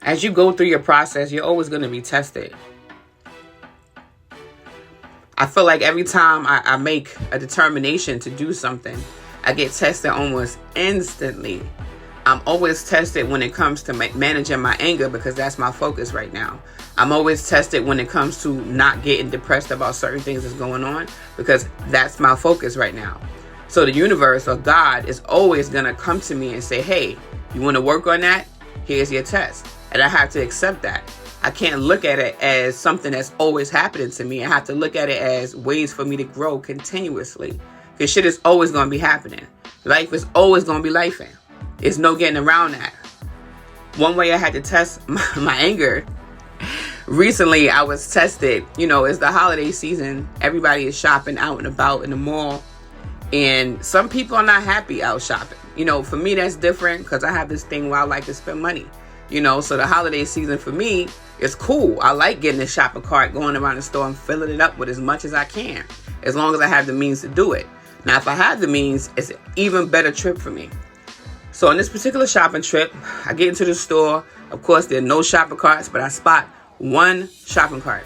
As you go through your process, you're always going to be tested. I feel like every time I make a determination to do something, I get tested almost instantly. I'm always tested when it comes to managing my anger, because that's my focus right now. I'm always tested when it comes to not getting depressed about certain things that's going on, because that's my focus right now. So the universe or God is always going to come to me and say, hey, you want to work on that? Here's your test. And I have to accept that. I can't look at it as something that's always happening to me. I have to look at it as ways for me to grow continuously. Because shit is always going to be happening. Life is always going to be lifing. There's no getting around that. One way I had to test my anger, recently I was tested. You know, it's the holiday season. Everybody is shopping out and about in the mall. And some people are not happy out shopping. You know, for me, that's different because I have this thing where I like to spend money. You know, so the holiday season for me is cool. I like getting a shopping cart, going around the store and filling it up with as much as I can, as long as I have the means to do it. Now, if I have the means, it's an even better trip for me. So on this particular shopping trip, I get into the store. Of course, there are no shopping carts, but I spot one shopping cart.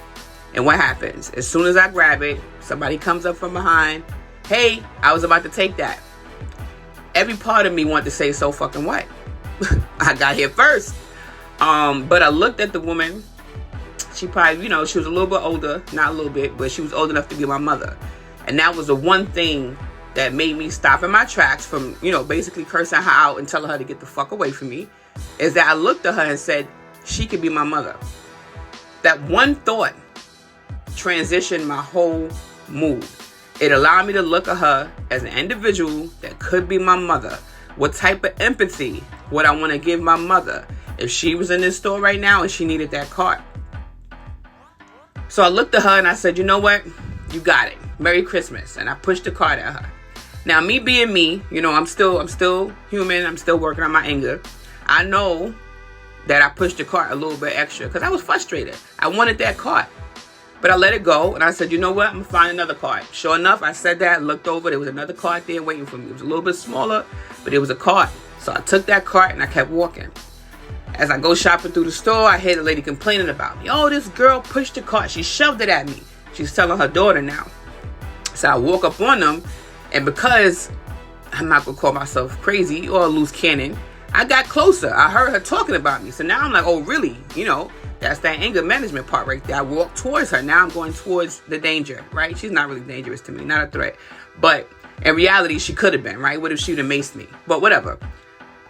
And what happens? As soon as I grab it, somebody comes up from behind. Hey, I was about to take that. Every part of me wanted to say, so fucking what? I got here first. But I looked at the woman. She probably, you know, she was a little bit older, not a little bit, but she was old enough to be my mother. And that was the one thing that made me stop in my tracks from, you know, basically cursing her out and telling her to get the fuck away from me, is that I looked at her and said, she could be my mother. That one thought transitioned my whole mood. It allowed me to look at her as an individual that could be my mother. What type of empathy would I want to give my mother if she was in this store right now and she needed that cart? So I looked at her and I said, you know what? You got it. Merry Christmas. And I pushed the cart at her. Now, me being me, you know, I'm still human. I'm still working on my anger. I know that I pushed the cart a little bit extra because I was frustrated. I wanted that cart. But I let it go and I said, you know what? I'm going to find another cart. Sure enough, I said that, looked over. There was another cart there waiting for me. It was a little bit smaller, but it was a cart. So I took that cart and I kept walking. As I go shopping through the store, I hear the lady complaining about me. Oh, this girl pushed the cart. She shoved it at me. She's telling her daughter now. So I walk up on them. And because I'm not going to call myself crazy or a loose cannon, I got closer. I heard her talking about me. So now I'm like, oh, really? You know, that's that anger management part right there. I walk towards her. Now I'm going towards the danger, right? She's not really dangerous to me, not a threat. But in reality, she could have been, right? What if she would have maced me? But whatever.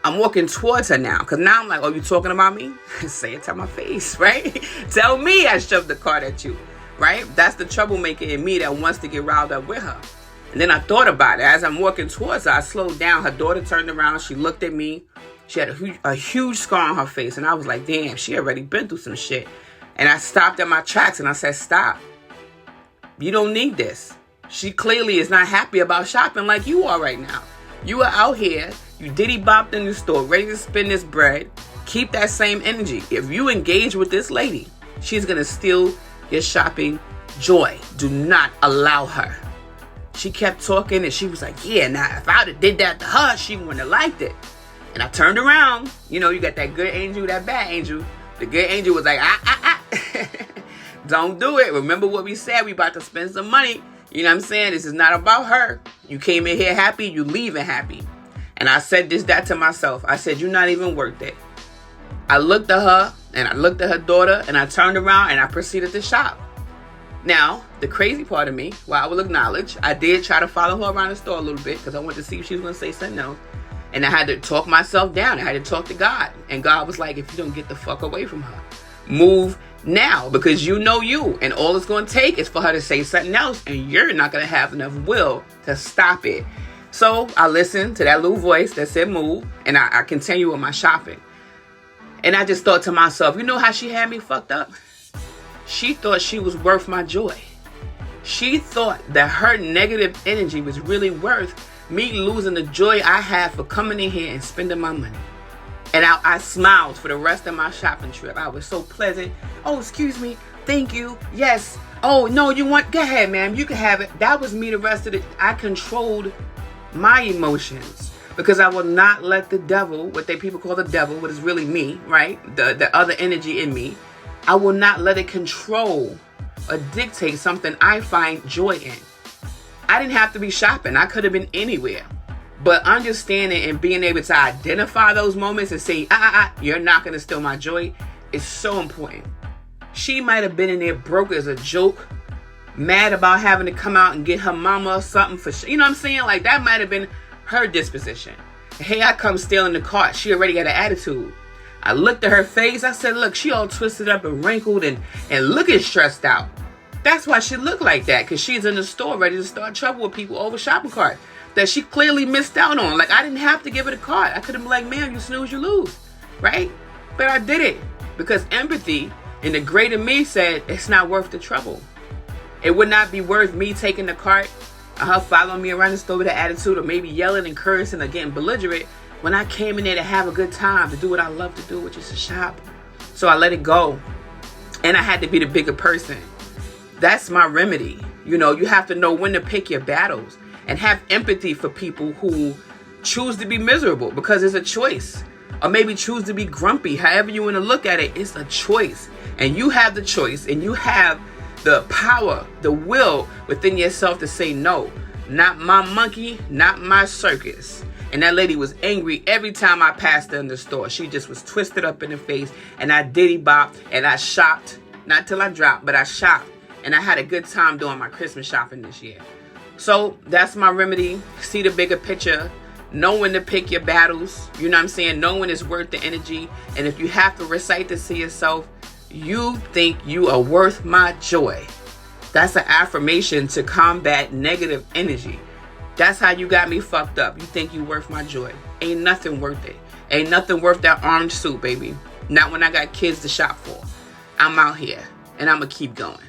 I'm walking towards her now. Because now I'm like, oh, you talking about me? Say it to my face, right? Tell me I shoved the cart at you, right? That's the troublemaker in me that wants to get riled up with her. And then I thought about it. As I'm walking towards her, I slowed down. Her daughter turned around. She looked at me. She had a huge scar on her face. And I was like, damn, she already been through some shit. And I stopped at my tracks and I said, stop. You don't need this. She clearly is not happy about shopping like you are right now. You are out here. You diddy bopped in the store, ready to spend this bread. Keep that same energy. If you engage with this lady, she's going to steal your shopping joy. Do not allow her. She kept talking and she was like, yeah, now if I would have did that to her, she wouldn't have liked it. And I turned around. You know, you got that good angel, that bad angel. The good angel was like, don't do it. Remember what we said? We about to spend some money. You know what I'm saying? This is not about her. You came in here happy, you leaving happy. And I said that to myself. I said, you're not even worth it. I looked at her and I looked at her daughter and I turned around and I proceeded to shop. Now, the crazy part of me, well, I will acknowledge, I did try to follow her around the store a little bit because I wanted to see if she was going to say something else. And I had to talk myself down. I had to talk to God. And God was like, if you don't get the fuck away from her, move now, because you know you. And all it's going to take is for her to say something else. And you're not going to have enough will to stop it. So I listened to that little voice that said move. And I continue with my shopping. And I just thought to myself, you know how she had me fucked up? She thought she was worth my joy. She thought that her negative energy was really worth me losing the joy I had for coming in here and spending my money. And I smiled for the rest of my shopping trip. I was so pleasant. Oh, excuse me. Thank you. Yes. Oh, no, you want? Go ahead, ma'am. You can have it. That was me the rest of the... I controlled my emotions. Because I will not let the devil, what they people call the devil, what is really me, right? The other energy in me, I will not let it control or dictate something I find joy in. I didn't have to be shopping. I could have been anywhere. But understanding and being able to identify those moments and say, you're not going to steal my joy is so important. She might have been in there broke as a joke, mad about having to come out and get her mama or something for, you know what I'm saying? Like, that might have been her disposition. Hey, I come stealing the cart. She already got an attitude. I looked at her face. I said, look, she all twisted up and wrinkled and looking stressed out. That's why she looked like that, because she's in the store ready to start trouble with people over shopping cart that she clearly missed out on. Like, I didn't have to give her the cart. I could have been like, ma'am, you snooze, you lose, right? But I did it because empathy and the greater me said it's not worth the trouble. It would not be worth me taking the cart, her following me around the store with an attitude, or maybe yelling and cursing or getting belligerent when I came in there to have a good time, to do what I love to do, which is to shop. So I let it go. And I had to be the bigger person. That's my remedy. You know, you have to know when to pick your battles and have empathy for people who choose to be miserable, because it's a choice. Or maybe choose to be grumpy. However you want to look at it, it's a choice. And you have the choice, and you have the power, the will within yourself to say no. Not my monkey, not my circus. And that lady was angry every time I passed her in the store. She just was twisted up in the face. And I diddy bopped and I shopped. Not till I dropped, but I shopped. And I had a good time doing my Christmas shopping this year. So that's my remedy. See the bigger picture. Know when to pick your battles. You know what I'm saying? Know when it's worth the energy. And if you have to recite this to yourself, you think you are worth my joy. That's an affirmation to combat negative energy. That's how you got me fucked up. You think you worth my joy. Ain't nothing worth it. Ain't nothing worth that orange suit, baby. Not when I got kids to shop for. I'm out here and I'm going to keep going.